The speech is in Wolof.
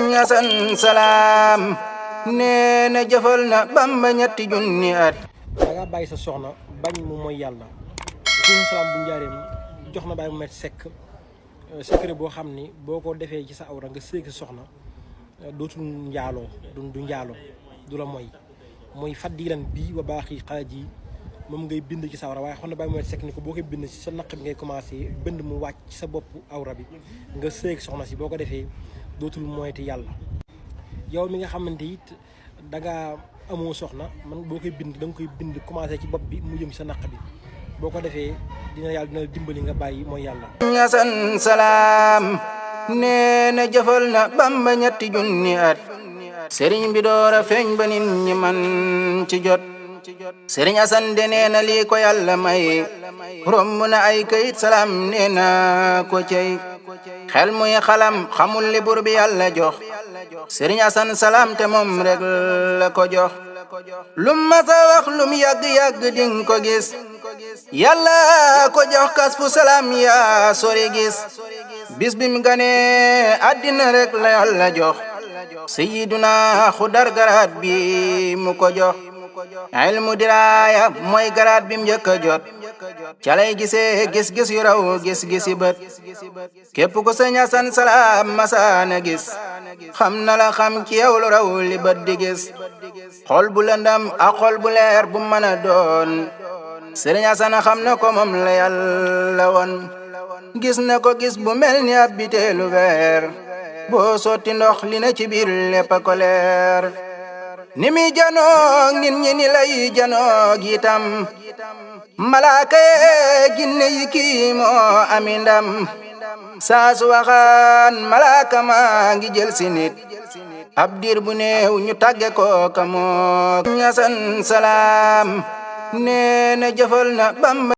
ñasan salaam nee na jëfal na Bamba ñetti junni at. da nga bàyyi sa soxna bañ mu mooy yàlla ci salaam bu njaareem jox na bàyyi mu met sekk secret boo xam ni boo ko defee ci sa awra nga séeg sa soxna dootul njaaloo du njaaloo du la mooy faddilan bii wa baax yi xaaj yi moom ngay bind ci sa awra waaye xam na bàyyi mu met sekk ni ko boo koy bind ci sa naq bi ngay commencé bind mu wàcc ci sa bopp awra bi nga séeg soxna si boo ko defee dootul moyeti yàlla. yow mi nga xamante it danga amoo soxna man boo koy bind da nga koy bind commencé ci bopp bi mu jëm sa naq bi boo ko defee dina la dimbali nga bàyyi mooy yàlla. ñasan salaam nee na jëfal na Bamba ñetti junni at. sëriñ bi door a feeñ ba nit ñi man ci jot. sëriñ Asan de nee na lii ko yàlla may romb na ay kayit salaam nee na ko cey xel muy xalam xamul li bur bi yàlla jox. sëriñ Asan salaam te moom rek la ko jox. lum masa wax lum yàgg-yàgg ding ko gis. yàlla ko jox kas fu salaam yaa sori gis. bis bim ganee àddina rek la yàlla jox. sayyiduna xudar garaat bi mu ko jox. ilmu diraaya mooy garaat bim njëkk a jot. calay gisee gis-gis yu raw gis-gis yi bët. képp ku sëñ Asan salaam masaana gis. xam na la xam ci yow lu raw li bët di gis. xol bu lëndam ak xol bu leer bu mën a doon. sëriñ Asan xam na ko moom la yàlla woon. gis na ko gis bu mel ni ab biteelu weer. boo sotti ndox li na ci biir lépp a ko leer. ni mi janoog nit ñi ni lay janoog itam. malaaka yee ginne yi kii moo ami ndam. saa su waxaan malaaka maa ngi jël si nit. ab diir bu néew ñu tàgge ko ka moo ñasan salaam nee na jëfal na Bamba